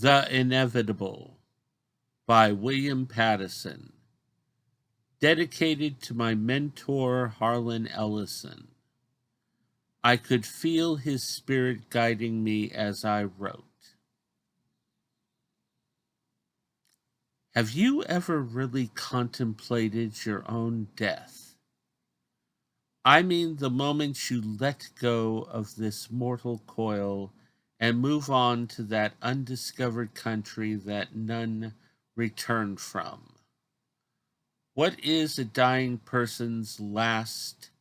The Inevitable by William Pattison. Dedicated to my mentor, Harlan Ellison. I could feel his spirit guiding me as I wrote. Have you ever really contemplated your own death? I mean the moment you let go of this mortal coil and move on to that undiscovered country that none return from. What is a dying person's last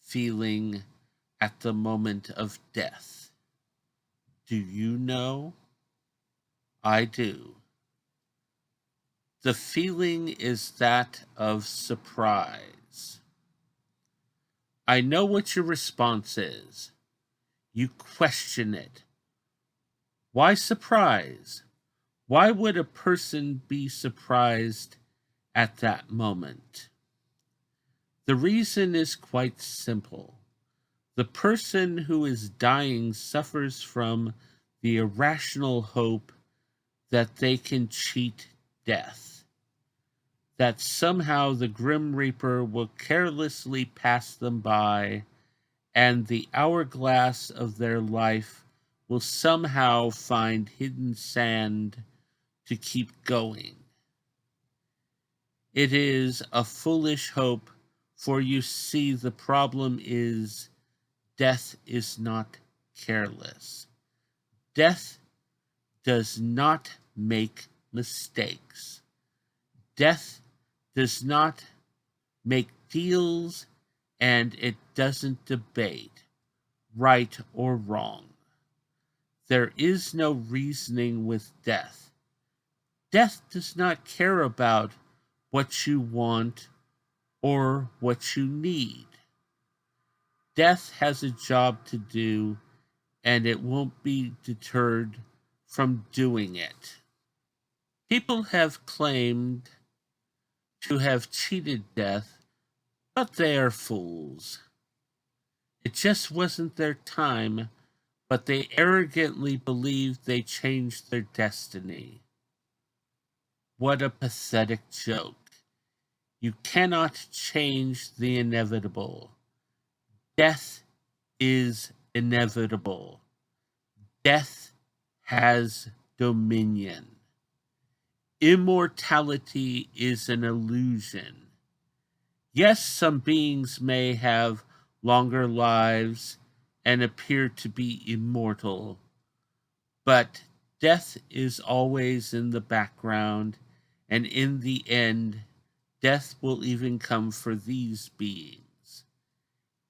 feeling at the moment of death? Do you know? I do. The feeling is that of surprise. I know what your response is. You question it. Why surprise? Why would a person be surprised at that moment? The reason is quite simple. The person who is dying suffers from the irrational hope that they can cheat death, that somehow the Grim Reaper will carelessly pass them by, and the hourglass of their life will somehow find hidden sand to keep going. It is a foolish hope, for you see the problem is death is not careless. Death does not make mistakes. Death does not make deals, and it doesn't debate right or wrong. There is no reasoning with death. Death does not care about what you want or what you need. Death has a job to do, and it won't be deterred from doing it. People have claimed to have cheated death, but they are fools. It just wasn't their time, but they arrogantly believed they changed their destiny. What a pathetic joke. You cannot change the inevitable. Death is inevitable. Death has dominion. Immortality is an illusion. Yes, some beings may have longer lives and appear to be immortal, but death is always in the background, and in the end, death will even come for these beings.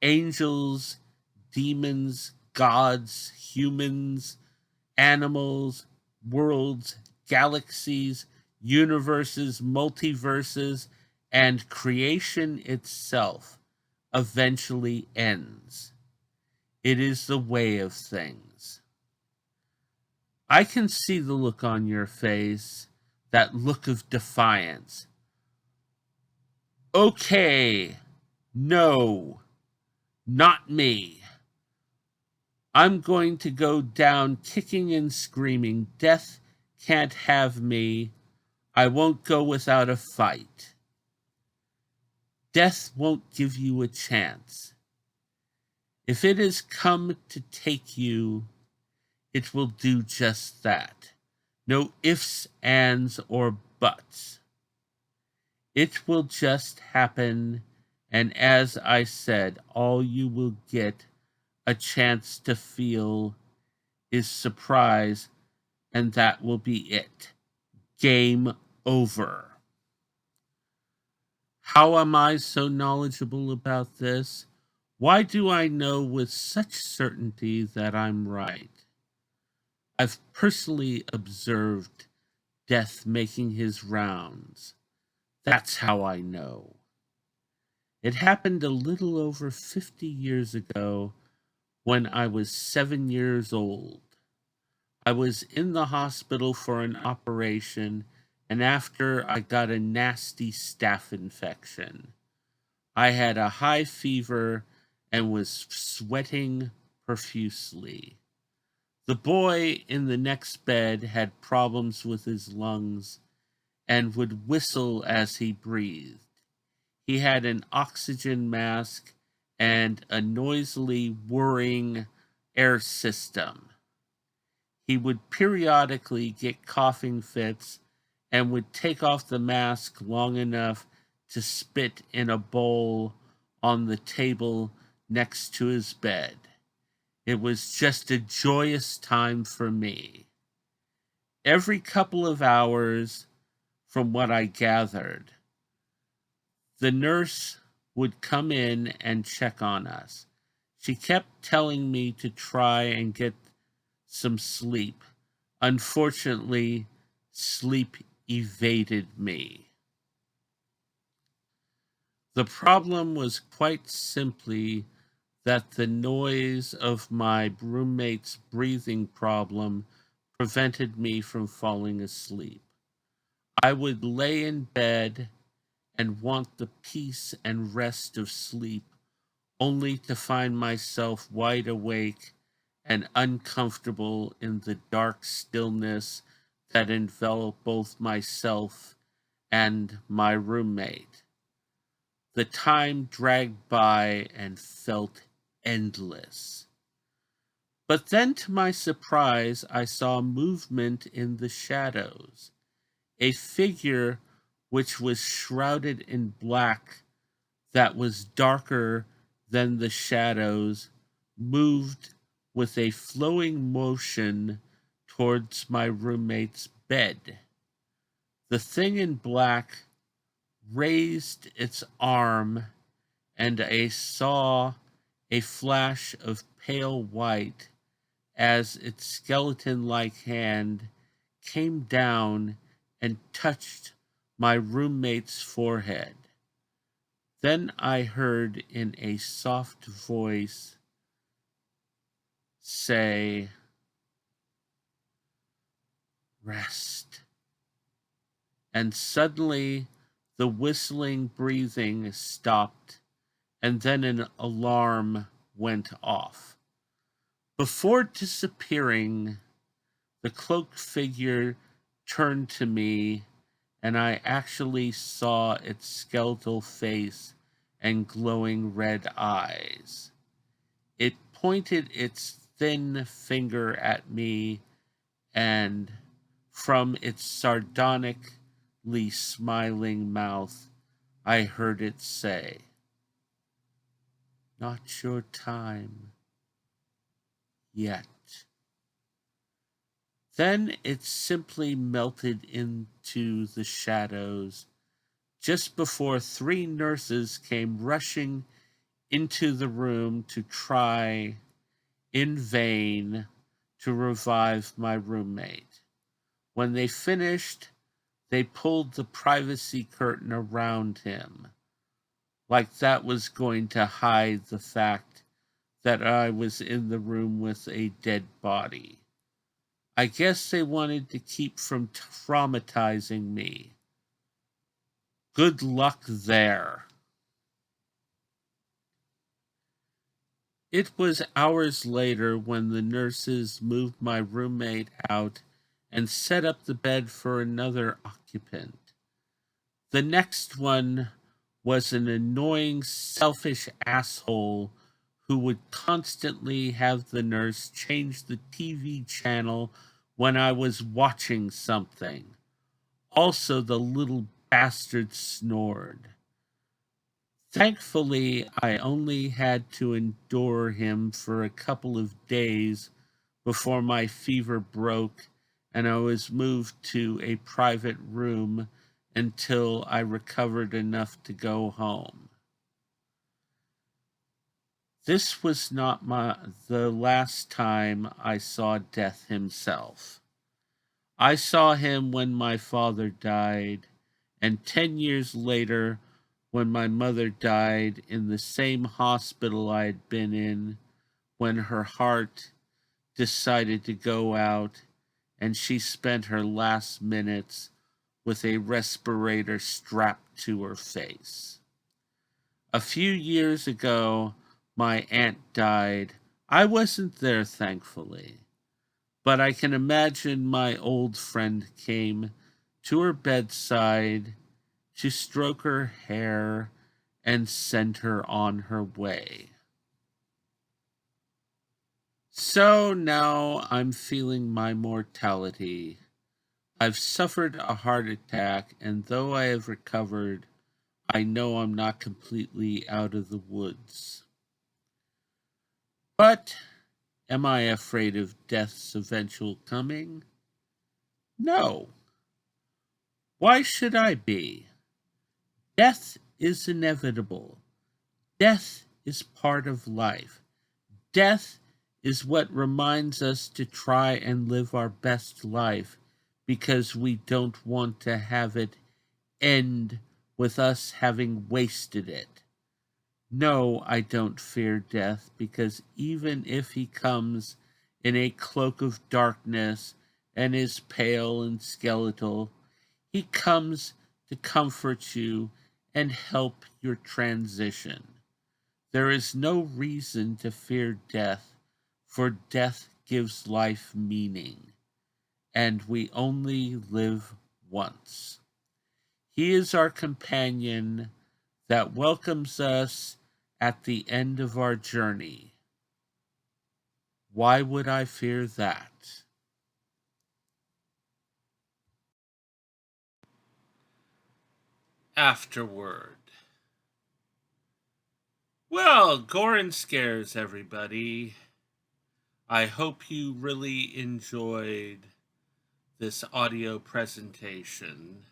Angels, demons, gods, humans, animals, worlds, galaxies, universes, multiverses, and creation itself eventually ends. It is the way of things. I can see the look on your face, that look of defiance. Okay, no, not me. I'm going to go down kicking and screaming. Death can't have me. I won't go without a fight. Death won't give you a chance. If it has come to take you, it will do just that. No ifs, ands, or buts. It will just happen, and as I said, all you will get a chance to feel is surprise, and that will be it. Game over. How am I so knowledgeable about this? Why do I know with such certainty that I'm right? I've personally observed death making his rounds. That's how I know. It happened a little over 50 years ago when I was 7 years old. I was in the hospital for an operation, and after I got a nasty staph infection. I had a high fever and was sweating profusely. The boy in the next bed had problems with his lungs and would whistle as he breathed. He had an oxygen mask and a noisily whirring air system. He would periodically get coughing fits and would take off the mask long enough to spit in a bowl on the table next to his bed. It was just a joyous time for me. Every couple of hours, from what I gathered, the nurse would come in and check on us. She kept telling me to try and get some sleep. Unfortunately, sleep evaded me. The problem was quite simply that the noise of my roommate's breathing problem prevented me from falling asleep. I would lay in bed and want the peace and rest of sleep, only to find myself wide awake and uncomfortable in the dark stillness that enveloped both myself and my roommate. The time dragged by and felt endless. But then, to my surprise, I saw movement in the shadows. A figure which was shrouded in black that was darker than the shadows moved with a flowing motion towards my roommate's bed. The thing in black raised its arm, and I saw a flash of pale white as its skeleton-like hand came down and touched my roommate's forehead. Then I heard in a soft voice say, "Rest." And suddenly the whistling breathing stopped, and then an alarm went off. Before disappearing, the cloaked figure turned to me, and I actually saw its skeletal face and glowing red eyes. It pointed its thin finger at me, and from its sardonically smiling mouth, I heard it say, "Not your time yet." Then it simply melted into the shadows just before three nurses came rushing into the room to try in vain to revive my roommate. When they finished, they pulled the privacy curtain around him, like that was going to hide the fact that I was in the room with a dead body. I guess they wanted to keep from traumatizing me. Good luck there. It was hours later when the nurses moved my roommate out and set up the bed for another occupant. The next one was an annoying, selfish asshole who would constantly have the nurse change the TV channel when I was watching something. Also, the little bastard snored. Thankfully, I only had to endure him for a couple of days before my fever broke and I was moved to a private room until I recovered enough to go home. This was not the last time I saw Death himself. I saw him when my father died, and 10 years later, when my mother died in the same hospital I had been in, when her heart decided to go out and she spent her last minutes with a respirator strapped to her face. A few years ago, my aunt died. I wasn't there, thankfully. but I can imagine my old friend came to her bedside to stroke her hair and send her on her way. So now I'm feeling my mortality. I've suffered a heart attack, and though I have recovered, I know I'm not completely out of the woods. But am I afraid of death's eventual coming? No. Why should I be? Death is inevitable. Death is part of life. Death is what reminds us to try and live our best life because we don't want to have it end with us having wasted it. No, I don't fear death because even if he comes in a cloak of darkness and is pale and skeletal, he comes to comfort you and help your transition. There is no reason to fear death, for death gives life meaning, and we only live once. He is our companion that welcomes us at the end of our journey. Why would I fear that? Afterword. Well, Gorin scares everybody. I hope you really enjoyed this audio presentation.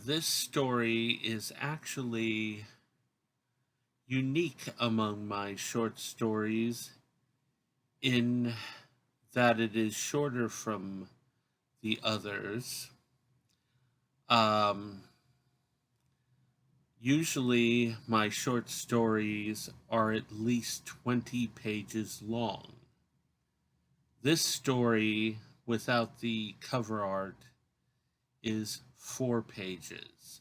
This story is actually unique among my short stories in that it is shorter from the others. Usually, my short stories are at least 20 pages long. This story, without the cover art, is 4 pages.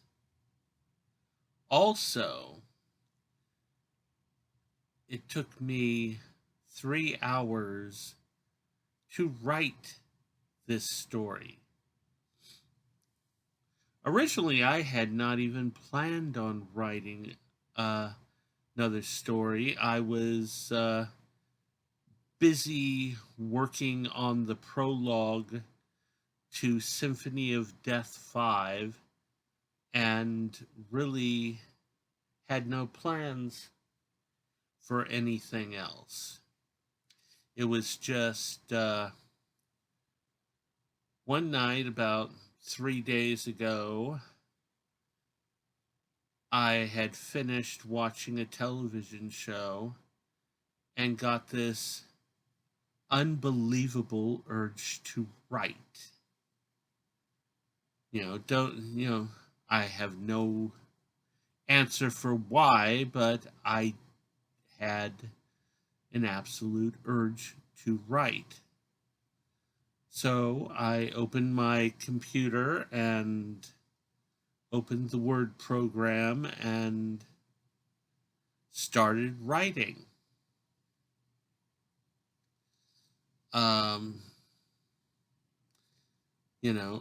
Also, it took me 3 hours to write this story. Originally, I had not even planned on writing another story. I was busy working on the prologue to Symphony of Death 5 and really had no plans for anything else. It was just one night about 3 days ago, I had finished watching a television show and got this unbelievable urge to write. I have no answer for why, but I had an absolute urge to write. So I opened my computer and opened the Word program and started writing.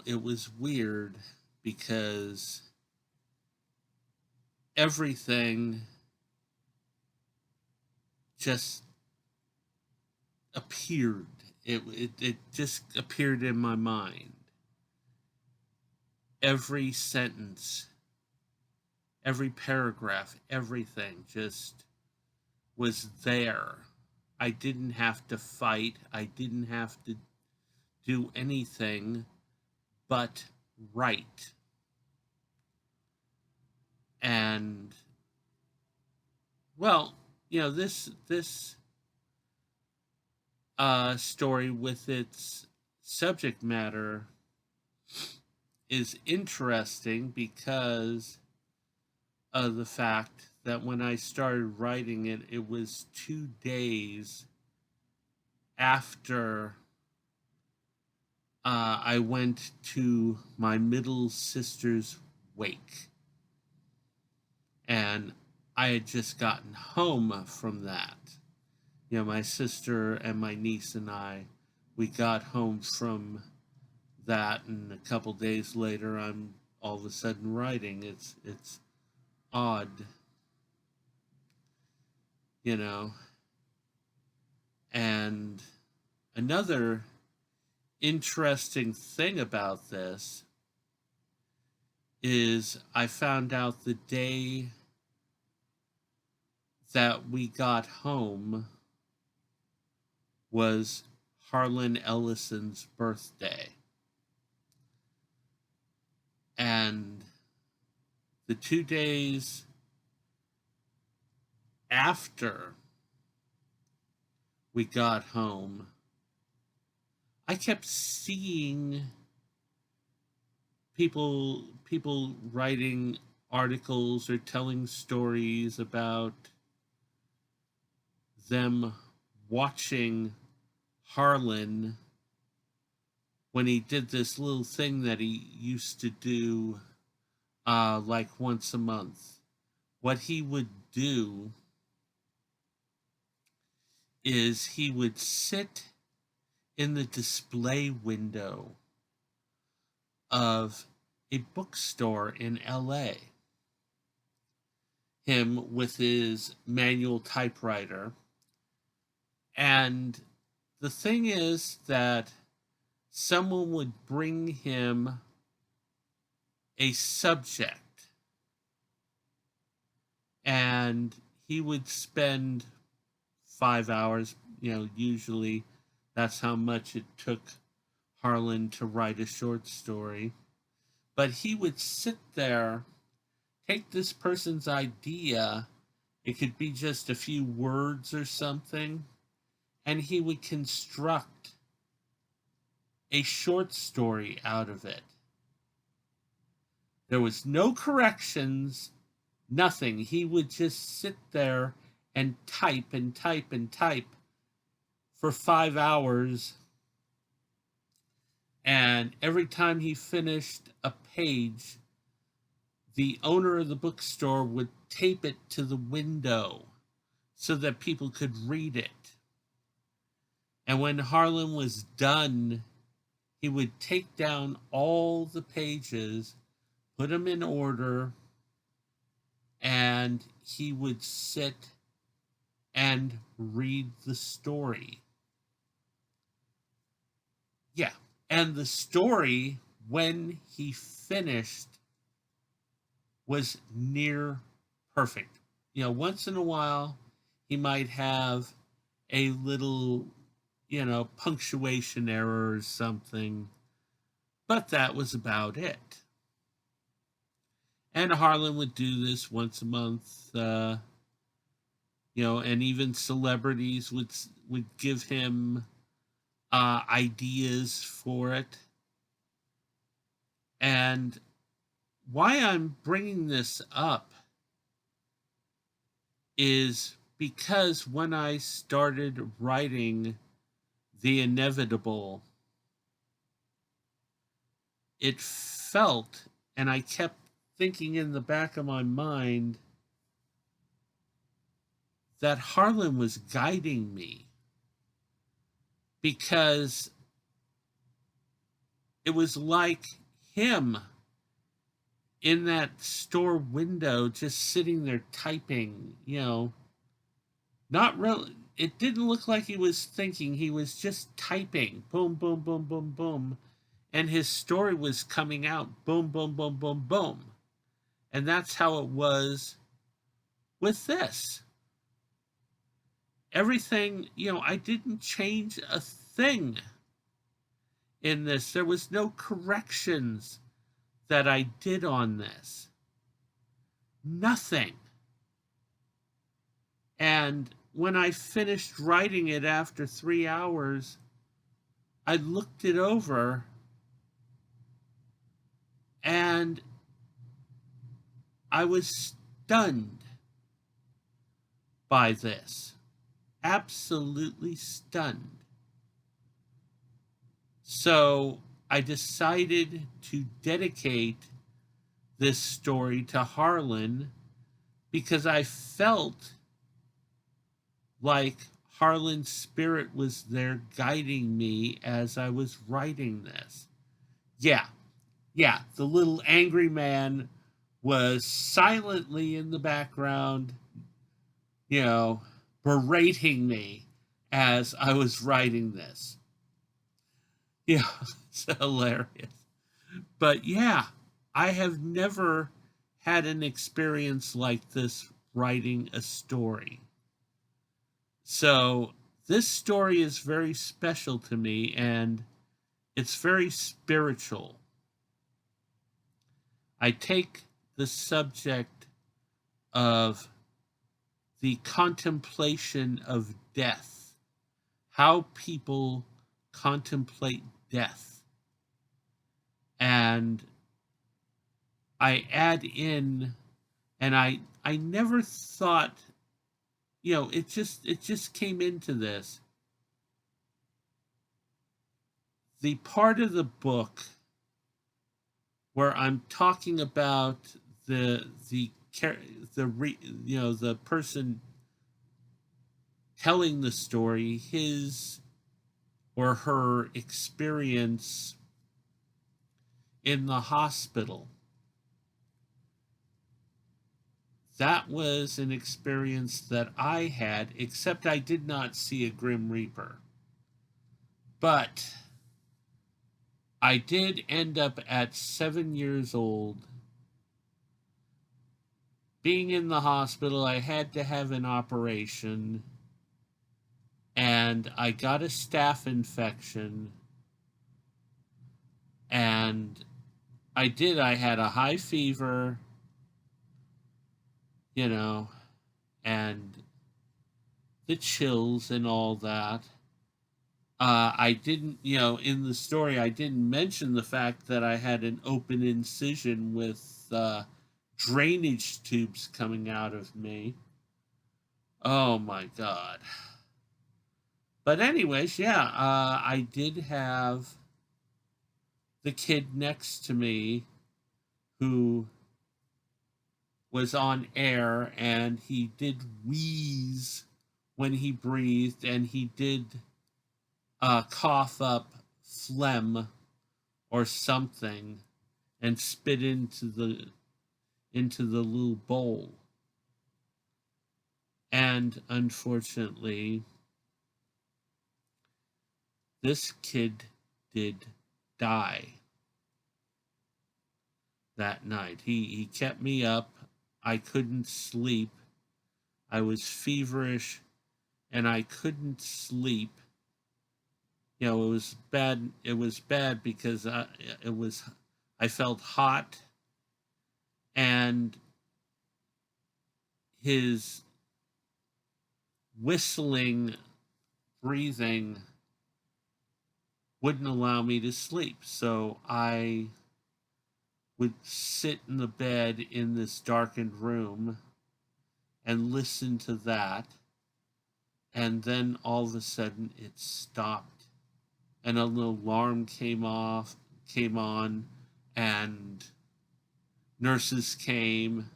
It was weird because everything just appeared. It just appeared in my mind. Every sentence, every paragraph, everything just was there. I didn't have to fight. I didn't have to do anything but write. And well, this story with its subject matter is interesting because of the fact that when I started writing it, it was 2 days after I went to my middle sister's wake. And I had just gotten home from that. my sister and my niece and we got home from that, and a couple days later, I'm all of a sudden writing. It's odd, you know. And another interesting thing about this is I found out the day that we got home was Harlan Ellison's birthday. And the 2 days after we got home, I kept seeing people writing articles or telling stories about them watching Harlan when he did this little thing that he used to do like once a month. What he would do is he would sit in the display window of a bookstore in LA. Him with his manual typewriter. And the thing is that someone would bring him a subject, and he would spend 5 hours, usually that's how much it took Harlan to write a short story. But he would sit there, take this person's idea, it could be just a few words or something, and he would construct a short story out of it. There was no corrections, nothing. He would just sit there and type and type and type for 5 hours. And every time he finished a page, the owner of the bookstore would tape it to the window so that people could read it. And when Harlan was done, he would take down all the pages, put them in order, and he would sit and read the story. Yeah, and the story, when he finished, was near perfect. Once in a while, he might have a little, punctuation error or something, but that was about it. And Harlan would do this once a month, and even celebrities would give him ideas for it. And why I'm bringing this up is because when I started writing The Inevitable, it felt, and I kept thinking in the back of my mind, that Harlan was guiding me, because it was like him in that store window just sitting there typing, not really. It didn't look like he was thinking. He was just typing, boom, boom, boom, boom, boom, and his story was coming out, boom, boom, boom, boom, boom. And that's how it was with this. Everything, I didn't change a thing in this. There was no corrections that I did on this. Nothing. And when I finished writing it after 3 hours, I looked it over, and I was stunned by this. Absolutely stunned. So I decided to dedicate this story to Harlan, because I felt like Harlan's spirit was there guiding me as I was writing this. Yeah, yeah, the little angry man was silently in the background, you know, berating me as I was writing this. Yeah, it's hilarious. But yeah, I have never had an experience like this writing a story. So this story is very special to me and it's very spiritual. I take the subject of the contemplation of death, how people contemplate death, and I add in, and I never thought, it just came into this. The part of the book where I'm talking about the the person telling the story, his or her experience in the hospital. That was an experience that I had, except I did not see a Grim Reaper. But I did end up at 7 years old being in the hospital. I had to have an operation and I got a staph infection. And I had a high fever, you know, and the chills and all that. I didn't, in the story, I didn't mention the fact that I had an open incision with drainage tubes coming out of me. Oh my God. But, anyways, yeah, I did have the kid next to me who was on air and he did wheeze when he breathed and he did cough up phlegm or something and spit into the little bowl. And unfortunately, this kid did die that night. He kept me up. I couldn't sleep. I was feverish and I couldn't sleep. It was bad. It was bad because I felt hot and his whistling breathing wouldn't allow me to sleep. So I would sit in the bed in this darkened room and listen to that. And then all of a sudden it stopped. And an alarm came on, and nurses came,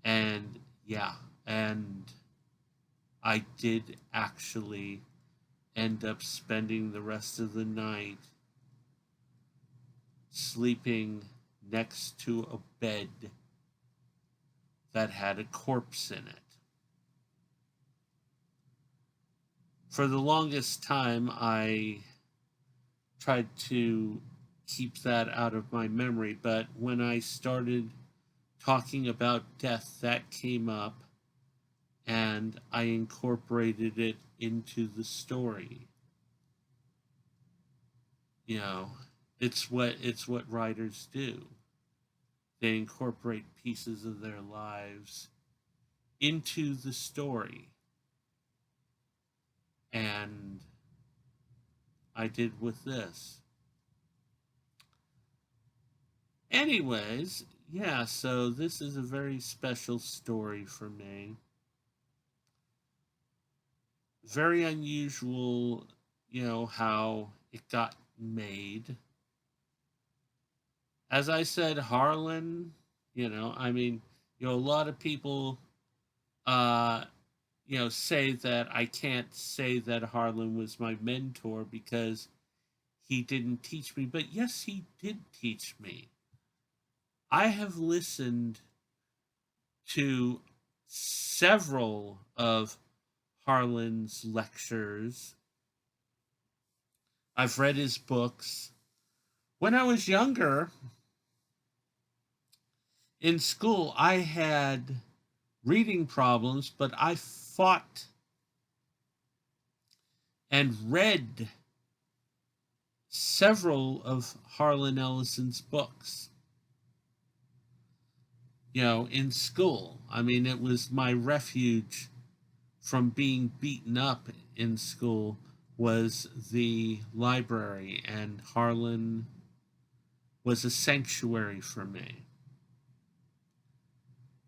and yeah, and I did actually end up spending the rest of the night sleeping next to a bed that had a corpse in it. For the longest time, I tried to keep that out of my memory, but when I started talking about death, that came up and I incorporated it into the story. It's what writers do. They incorporate pieces of their lives into the story. And I did with this. Anyways, yeah, so this is a very special story for me. Very unusual, how it got made. As I said, Harlan, a lot of people, uh, say that I can't say that Harlan was my mentor because he didn't teach me, but yes, he did teach me. I have listened to several of Harlan's lectures. I've read his books. When I was younger in school, I had reading problems, but I fought and read several of Harlan Ellison's books, in school. I mean, it was my refuge from being beaten up in school was the library, and Harlan was a sanctuary for me.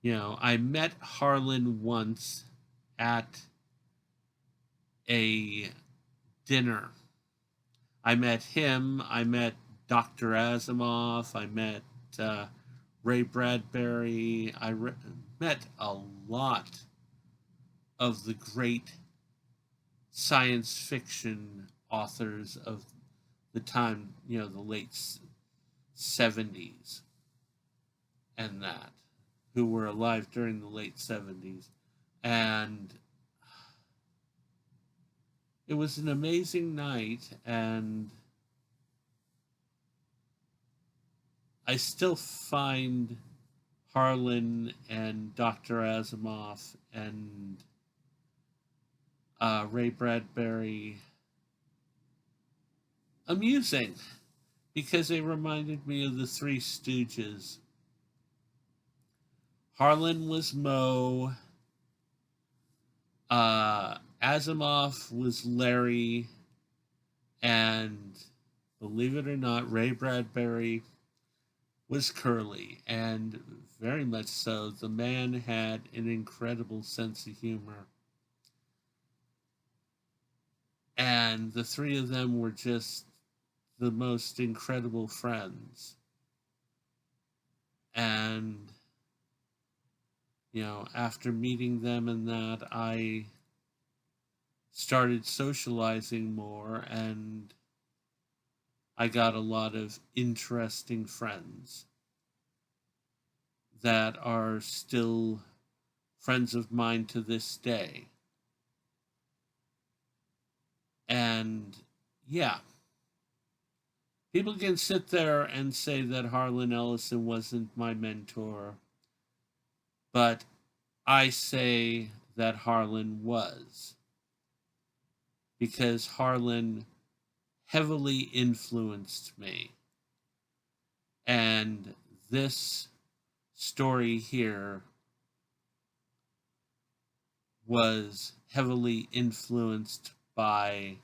I met Harlan once at a dinner. I met him, I met Dr. Asimov, I met Ray Bradbury, met a lot of the great science fiction authors of the time, the late 70s and that, who were alive during the late 70s. And it was an amazing night, and I still find Harlan and Dr. Asimov and Ray Bradbury amusing because they reminded me of the Three Stooges. Harlan was Moe, Asimov was Larry, and believe it or not, Ray Bradbury was Curly, and very much so. The man had an incredible sense of humor. And the three of them were just the most incredible friends. And, after meeting them and that, I started socializing more, and I got a lot of interesting friends that are still friends of mine to this day. And yeah, people can sit there and say that Harlan Ellison wasn't my mentor, but I say that Harlan was, because Harlan heavily influenced me. And this story here was heavily influenced by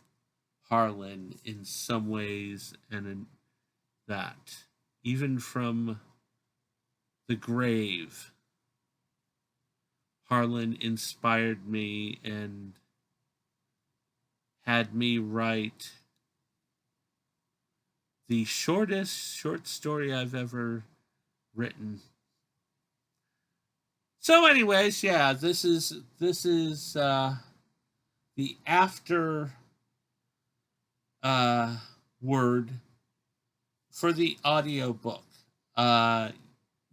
Harlan in some ways, and in that, even from the grave, Harlan inspired me and had me write the shortest short story I've ever written. So, anyways, yeah, this is the after word for the audiobook.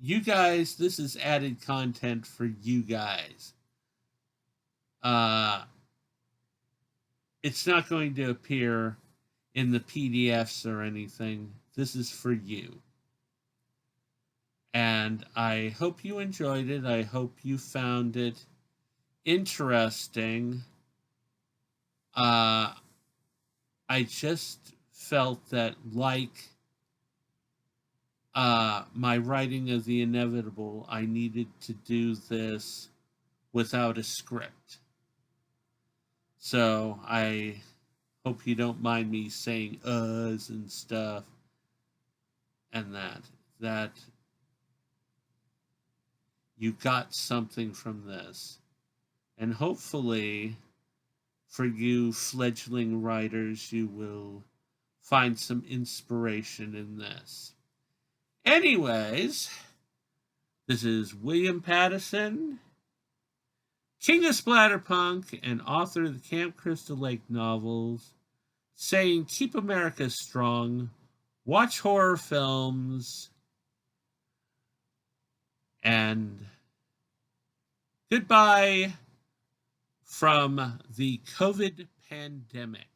You guys, this is added content for you guys. It's not going to appear in the PDFs or anything. This is for you. And I hope you enjoyed it. I hope you found it interesting. I just felt that, like my writing of the inevitable, I needed to do this without a script. So I hope you don't mind me saying uhs and stuff and that you got something from this. And hopefully, for you fledgling writers, you will find some inspiration in this. Anyways, this is William Pattison, King of Splatterpunk and author of the Camp Crystal Lake novels, saying keep America strong, watch horror films, and goodbye from the COVID pandemic.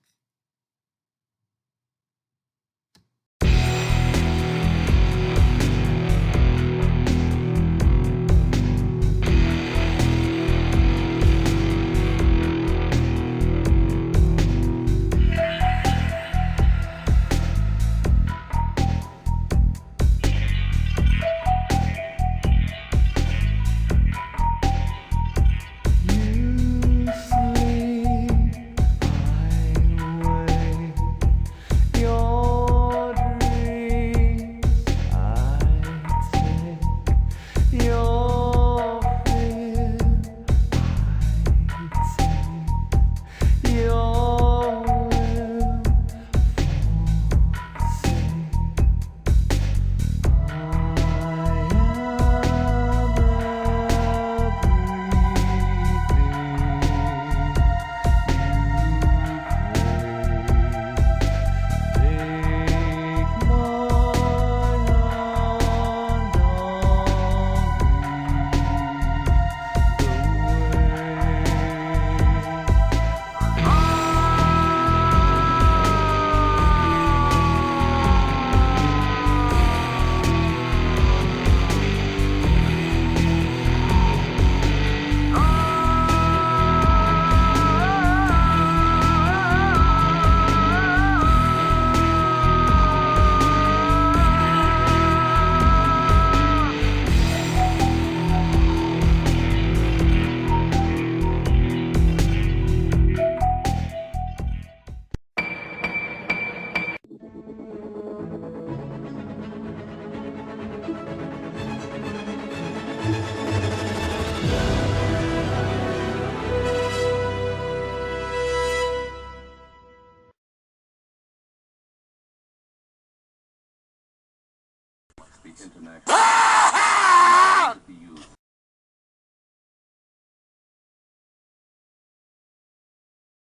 Speak international.